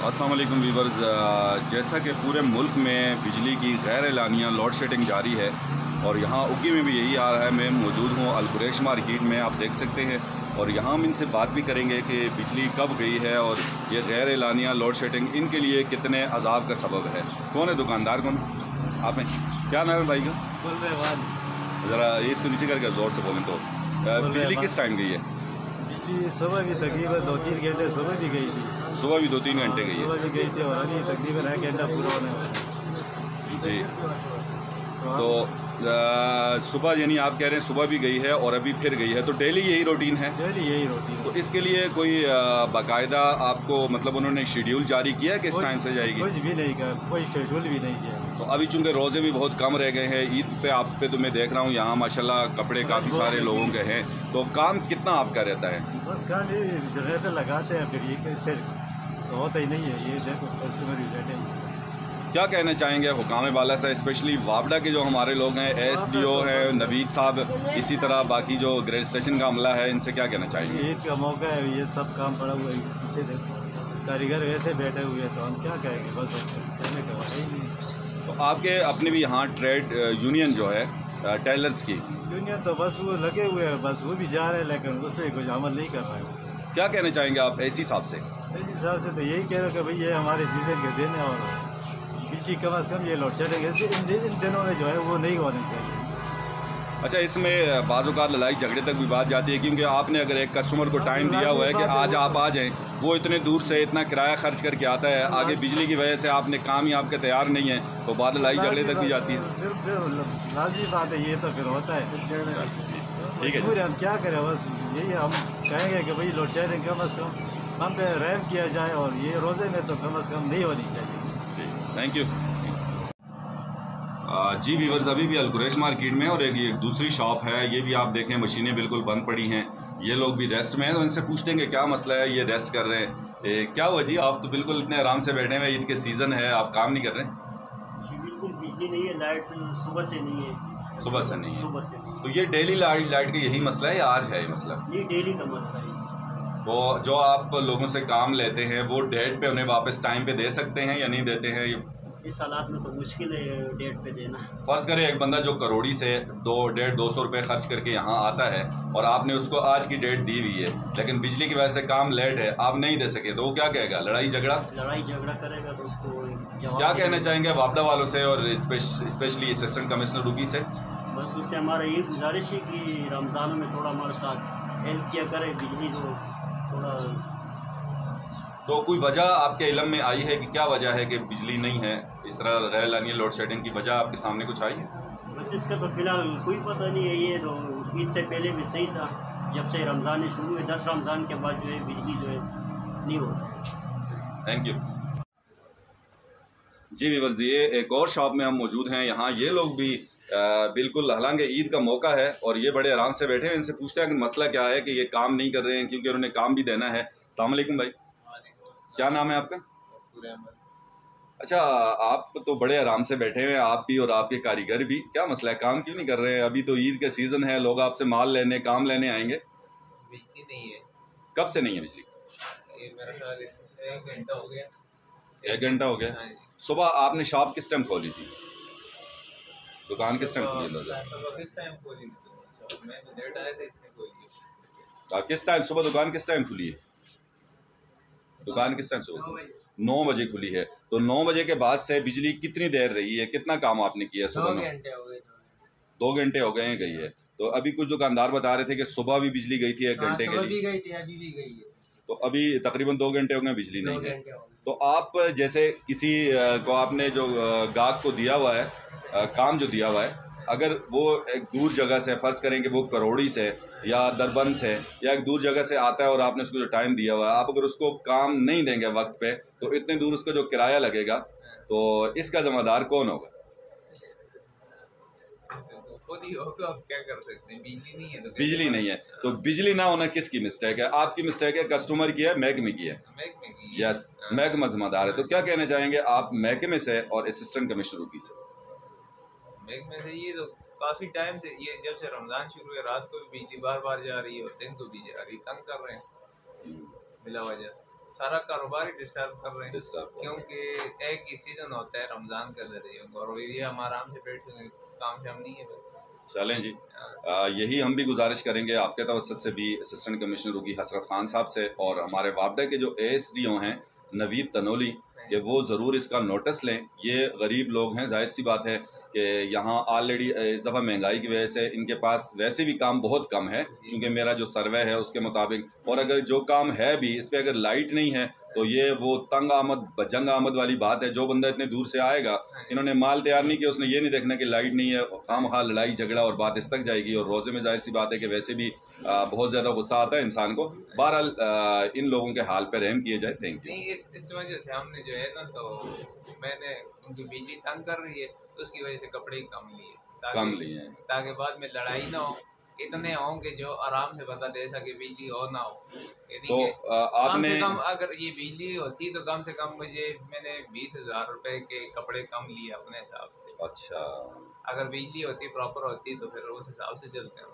अस्सलाम वालेकुम वीवर्स। जैसा कि पूरे मुल्क में बिजली की गैर एलानिया लोड शेडिंग जारी है और यहाँ उगी में भी यही आ रहा है। मैं मौजूद हूँ अलकुरैश मार्केट में, आप देख सकते हैं। और यहाँ हम इनसे बात भी करेंगे कि बिजली कब गई है और ये गैर एलानिया लोड शेडिंग इनके लिए कितने अजाब का सबब है। कौन है दुकानदार, कौन आप हैं? क्या नाम है भाई का? ज़रा ये इसको नीचे करके ज़ोर से बोलें तो। बिजली किस टाइम गई है? बिजली सुबह भी तकरीबन 2-3 घंटे सुबह भी गई थी। सुबह भी 2-3 घंटे गई है। सुबह भी गई थी और अभी तकरीबन 1 घंटा पूरा होने वाला जी। तो सुबह यानी आप कह रहे हैं सुबह भी गई है और अभी फिर गई है, तो डेली यही रूटीन है? डेली यही रूटीन। तो इसके लिए कोई बाकायदा आपको मतलब उन्होंने शेड्यूल जारी किया है कि इस टाइम से जाएगी? कुछ भी नहीं किया, कोई शेड्यूल भी नहीं किया। तो अभी चूँकि रोज़े भी बहुत कम रह गए हैं, ईद पे आप पे तो मैं देख रहा हूँ यहाँ माशाल्लाह कपड़े काफ़ी सारे लोगों के हैं, तो काम कितना आपका रहता है? बस खाली जनरेटर लगाते हैं, फिर ये कैसे तो होता ही नहीं है। ये देखो कस्टमर भी बैठे हैं। क्या कहना चाहेंगे हुकाम बाला से, स्पेशली वावडा के जो हमारे लोग हैं, SDO हैं नवीद साहब, इसी तरह बाकी जो ग्रेड स्टेशन का अमला है, इनसे क्या कहना चाहेंगे? ईद का मौका है, ये सब काम पड़ा हुआ है, पीछे देखो कारीगर वैसे बैठे हुए हैं, तो हम क्या कहेंगे, बस कहने का बात ही नहीं। तो आपके अपने भी यहाँ ट्रेड यूनियन जो है टेलर्स की यूनियन तो बस वो लगे हुए हैं, बस वो भी जा रहे हैं, लेकिन उस पर कुछ अमल नहीं कर रहे हैं। क्या कहना चाहेंगे आप ऐसी साहब से? इस हिसाब से तो यही कह रहे हो कि भाई ये हमारे सीजन के दिन है और बिजली कम से कम ये लोड शेडिंग इन दिनों में जो है वो नहीं होनी चाहिए। अच्छा, इसमें बाज़-औक़ात लड़ाई झगड़े तक भी बात जाती है, क्योंकि आपने अगर एक कस्टमर को टाइम दिया हुआ है कि आज आप आ जाएं, वो इतने दूर से इतना किराया खर्च करके आता है, आगे बिजली की वजह से आपने काम ही आपके तैयार नहीं है, तो बात लड़ाई झगड़े तक भी जाती है। फिर लाज़मी बात है, ये तो फिर होता है। ठीक है, हम क्या करें, बस यही हम कहेंगे कि भाई लोड शेडिंग कम अज़ कम हम पे रहम किया जाए और ये रोज़े में तो कम अज़ कम नहीं होनी चाहिए। जी, थैंक यू। जी वीवर्स, अभी भी अलकुरैश मार्केट में और एक दूसरी शॉप है, ये भी आप देखें मशीनें बिल्कुल बंद पड़ी हैं, ये लोग भी रेस्ट में हैं, तो इनसे पूछते हैं कि क्या मसला है, ये रेस्ट कर रहे हैं। क्या हुआ जी, आप तो बिल्कुल इतने आराम से बैठे हुए, ईद के सीज़न है, आप काम नहीं कर रहे हैं? जी बिल्कुल, बिजली नहीं है, लाइट सुबह से नहीं है। सुबह से नहीं है? सुबह से नहीं। तो ये डेली लाइट का यही मसला है या आज है ये मसला? ये डेली का मसला है। वो जो आप लोगों से काम लेते हैं वो डेट पे उन्हें वापस टाइम पे दे सकते हैं या नहीं देते हैं? इस हालात में तो मुश्किल है डेट पे देना। फ़र्ज़ करें एक बंदा जो करोड़ी से 200-250 रुपये खर्च करके यहाँ आता है और आपने उसको आज की डेट दी हुई है, लेकिन बिजली की वजह से काम लेट है, आप नहीं दे सके, तो वो क्या कहेगा? लड़ाई झगड़ा करेगा तो उसको क्या कहना चाहेंगे वापडा वालों से और स्पेशली असिस्टेंट कमिश्नर रुकी से? बस उससे हमारा ये गुजारिश है कि रमज़ानों में थोड़ा हमारे साथ हेल्प किया करे, बिजली को थोड़ा। तो कोई वजह आपके इल्म में आई है कि क्या वजह है कि बिजली नहीं है, इस तरह गैर एलानिया लोड शेडिंग की वजह आपके सामने कुछ आई है? बस इसका तो फिलहाल कोई पता नहीं है। ये तो ईद से पहले भी सही था, जब से रमज़ान शुरू हुए 10 रमज़ान के बाद जो है बिजली जो है नहीं हो रहा। Thank you. जी वीवर्स, ये एक और शॉप में हम मौजूद हैं, यहाँ ये लोग भी बिल्कुल, हालांकि ईद का मौका है और ये बड़े आराम से बैठे हैं। इनसे पूछते हैं कि मसला क्या है कि ये काम नहीं कर रहे हैं, क्योंकि उन्होंने काम भी देना है। अस्सलाम वालेकुम भाई, क्या नाम है आपका? अच्छा, आप तो बड़े आराम से बैठे हुए हैं, आप भी और आपके कारीगर भी, क्या मसला है, काम क्यों नहीं कर रहे हैं? अभी तो ईद का सीज़न है, लोग आपसे माल लेने, काम लेने आएंगे। बिजली नहीं है। कब से नहीं है बिजली? ये मेरा ख्याल 1 घंटा हो गया। 1 घंटा हो गया। हाँ जी। सुबह आपने शॉप किस टाइम खोली थी? दुकान किस टाइम खोली? किस टाइम खोली थी? मैं तो लेट आया था, इसने खोली। किस टाइम सुबह दुकान किस टाइम खुली है? दुकान किस टाइम सुबह? 9 बजे खुली है। तो 9 बजे के बाद से बिजली कितनी देर रही है, कितना काम आपने किया सुबह में? 2 घंटे हो गए। 2 घंटे हो गए हैं गई है। तो अभी कुछ दुकानदार बता रहे थे कि सुबह भी बिजली गई थी 1 घंटे के लिए। भी गई थी, अभी भी गई है। तो अभी तकरीबन 2 घंटे हो गए बिजली नहीं है। तो आप जैसे किसी को आपने जो गाहक को दिया हुआ है, काम जो दिया हुआ है, अगर वो एक दूर जगह से, फ़र्ज़ करें कि वो करोड़ी से या दरबंद से या एक दूर जगह से आता है और आपने उसको जो टाइम दिया हुआ है, आप अगर उसको काम नहीं देंगे वक्त पे, तो इतने दूर उसका जो किराया लगेगा, तो इसका ज़िम्मेदार कौन होगा? खुद ही हो, तो आप क्या कर सकते हैं? बिजली नहीं है तो बिजली नहीं है, तो बिजली ना होना किसकी मिस्टेक है? आपकी मिस्टेक है, कस्टमर की है, महकमे की है? यस, महकमा जिम्मेदार है। तो क्या कहना चाहेंगे आप महकमे से और असिस्टेंट कमिश्नर की से? महकमे से ये तो काफ़ी टाइम से, ये जब से रमज़ान शुरू है, रात को भी बिजली बार बार जा रही है और दिन को भी जा रही है, तंग कर रहे हैं बिला वजह। सारा कारोबार ही डिस्टर्ब कर रहे हैं, डिस्टर्ब क्योंकि एक ही सीज़न होता है रमज़ान का ज़रिए, और ये हम आराम से बैठे हुए काम शाम नहीं है। चलें जी, यही हम भी गुजारिश करेंगे आपके तवस्सुत से भी असिस्टेंट कमिश्नर उगी हसरत खान साहब से और हमारे वापडा के जो ASDO हैं नवीद तनोली कि वो ज़रूर इसका नोटिस लें। ये गरीब लोग हैं, जाहिर सी बात है कि यहाँ ऑलरेडी इस दफ़ा महंगाई की वजह से इनके पास वैसे भी काम बहुत कम है, क्योंकि मेरा जो सर्वे है उसके मुताबिक, और अगर जो काम है भी इस पर अगर लाइट नहीं है तो ये वो तंग आमद जंग आमद वाली बात है। जो बंदा इतने दूर से आएगा, इन्होंने माल तैयार नहीं किया, उसने ये नहीं देखना कि लाइट नहीं है, खामखा लड़ाई झगड़ा और बात इस तक जाएगी। और रोज़े में जाहिर सी बात है कि वैसे भी बहुत ज़्यादा गुस्सा आता है इंसान को। बहरहाल इन लोगों के हाल पर रहम किए जाए। Thank you. नहीं, इस वजह से हमने जो है ना, तो मैंने उनकी बिजली तंग कर रही है तो उसकी वजह से कपड़े कम लिए हैं, ताकि बाद में लड़ाई ना हो, इतने हों कि जो आराम से बंदा दे सके, बिजली हो ना हो। तो आपने कम से कम अगर ये बिजली होती तो कम से कम मैंने 20,000 रुपए के कपड़े कम लिए अपने हिसाब से। अच्छा, अगर बिजली होती प्रॉपर होती तो फिर उस हिसाब से चलते हैं।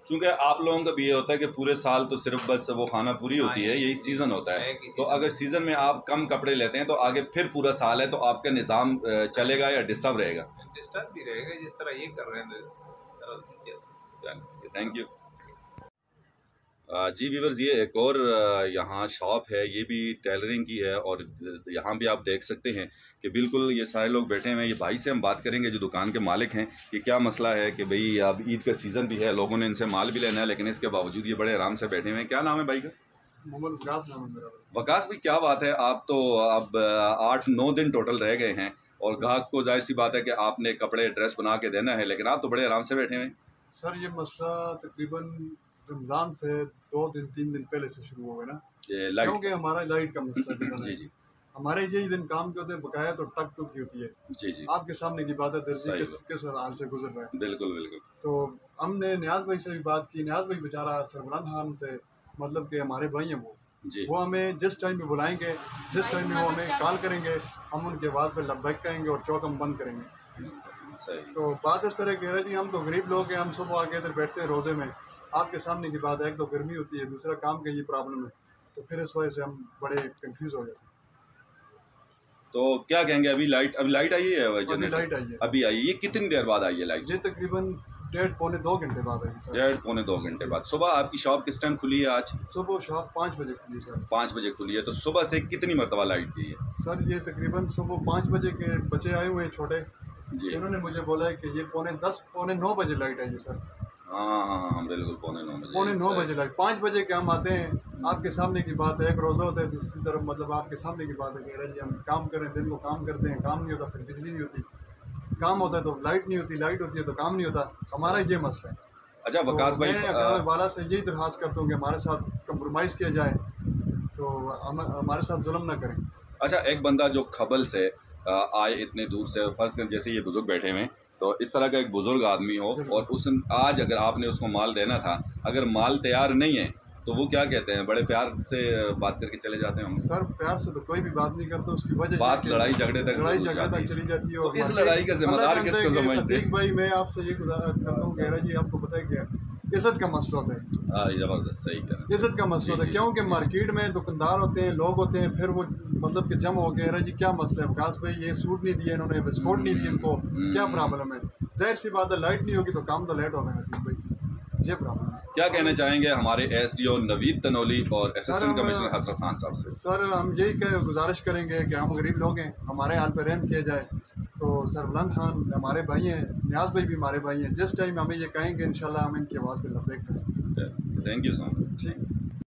चूँकि आप लोगों का भी ये होता है कि पूरे साल तो सिर्फ बस वो खाना पूरी होती है, यही सीज़न होता है। तो अगर सीज़न में आप कम कपड़े लेते हैं तो आगे फिर पूरा साल है तो आपका निज़ाम चलेगा या डिस्टर्ब रहेगा? डिस्टर्ब भी रहेगा, जिस तरह ये कर रहे हैं। थैंक यू जी व्यूअर्स, ये एक और यहाँ शॉप है, ये भी टेलरिंग की है और यहाँ भी आप देख सकते हैं कि बिल्कुल ये सारे लोग बैठे हुए हैं। ये भाई से हम बात करेंगे जो दुकान के मालिक हैं कि क्या मसला है कि भाई अब ईद का सीज़न भी है, लोगों ने इनसे माल भी लेना है, लेकिन इसके बावजूद ये बड़े आराम से बैठे हुए हैं। क्या नाम है भाई का? मोहम्मद वकास नाम है मेरा। वकास भाई, क्या बात है, आप तो अब 8-9 दिन टोटल रह गए हैं और ग्राहक को जाहिर सी बात है कि आपने कपड़े ड्रेस बना के देना है, लेकिन आप तो बड़े आराम से बैठे हुए हैं। सर ये मसला तकरीबन रमज़ान से 2-3 दिन पहले से शुरू हो गया ना, क्योंकि हमारा लाइट का मसला जी जी, हमारे यही दिन काम के होते हैं, बकाया तो टक टुक ही होती है। जी जी, आपके सामने की बात है, दर्जी किस हाल से गुजर रहा है। बिल्कुल बिल्कुल। तो हमने न्याज भाई से भी बात की, न्याज भाई बेचारा सरबरान खान से, मतलब कि हमारे भाई हैं वो हमें जिस टाइम में बुलाएंगे, जिस टाइम में वो हमें कॉल करेंगे, हम उनके आवाज़ पर लब्बैक कहेंगे और चौक हम बंद करेंगे। सही। तो बात इस तरह कह रहे जी, हम तो गरीब लोग हैं, हम सुबह आके इधर बैठते हैं रोज़े में, आपके सामने की बात है, एक तो गर्मी होती है, दूसरा काम का ये प्रॉब्लम है, तो फिर इस वजह से हम बड़े कंफ्यूज हो जाते हैं। तो क्या कहेंगे, अभी लाइट आई है? अभी लाइट आई है, अभी आई है। ये कितनी देर बाद आई है लाइट? ये तकरीबन 1.5-2 घंटे बाद आई सर। 1.5-2 घंटे बाद। सुबह आपकी शॉप किस टाइम खुली है आज? सुबह शॉप 5 बजे खुली सर। 5 बजे खुली है। तो सुबह से कितनी मरतबा लाइट दी है? सर ये तकरीबन सुबह 5 बजे के बच्चे आए हुए हैं छोटे जी, उन्होंने मुझे बोला है कि ये 8:45-9 बजे लाइट आई है सर। हाँ बिल्कुल, 8:45 बजे लाइट। 5 बजे के हम आते हैं, आपके सामने की बात है, एक रोज़ा होता है, दूसरी तरफ मतलब आपके सामने की बात है कह रहे जी हम काम करें, दिन को काम करते हैं, काम नहीं होता फिर बिजली नहीं होती, काम होता है तो लाइट नहीं होती, लाइट होती है तो काम नहीं होता। हमारा ये मसला है। अच्छा वकास भाई, मैं वाला से यही दरख्वास्त करता हूँ कि हमारे साथ कंप्रोमाइज़ किया जाए, तो हमारे साथ जुल्म ना करें। अच्छा, एक बंदा जो खबल से आए इतने दूर से, फ़र्ज़ कर जैसे ये बुज़ुर्ग बैठे हुए हैं, तो इस तरह का एक बुज़ुर्ग आदमी हो और उस आज अगर आपने उसको माल देना था, अगर माल तैयार नहीं है तो वो क्या कहते हैं? बड़े प्यार से बात करके चले जाते हैं हम। सर प्यार से तो कोई भी बात नहीं करता, उसकी वजह बात लड़ाई झगड़े तक चली जाती है। तो इस लड़ाई का जिम्मेदार किसको समझते हैं? भाई मैं आपसे ये गुजारिश करता हूँ, कह रहा जी आपको पता है क्या इज़्ज़त का मसला होता है। ज़बरदस्त, सही कहा, इज़्ज़त का मसला होता है, क्योंकि मार्केट में दुकानदार होते हैं, लोग होते हैं, फिर वो मतलब कि जम हो गया रहा जी क्या मसला है वकास भाई, ये सूट नहीं दिया इन्होंने, बिस्कुट नहीं दिए इनको, क्या प्रॉब्लम है? जाहिर सी बात है लाइट नहीं होगी तो काम तो लेट होगा ना भाई, ये प्रॉब्लम है। क्या कहना चाहेंगे हमारे SDO नवीद तनोली और असिस्टेंट कमिश्नर हसरत खान साहब से? सर हम यही गुजारिश करेंगे कि हम गरीब लोग हैं, हमारे हाल पर रहम किया जाए। तो सर बुलंद खान हमारे भाई हैं, न्याज भाई भी हमारे भाई हैं, जिस टाइम हमें ये कहेंगे इंशाल्लाह हम इनकी आवाज़ पर लब्बैक करेंगे। Thank you so much. ठीक।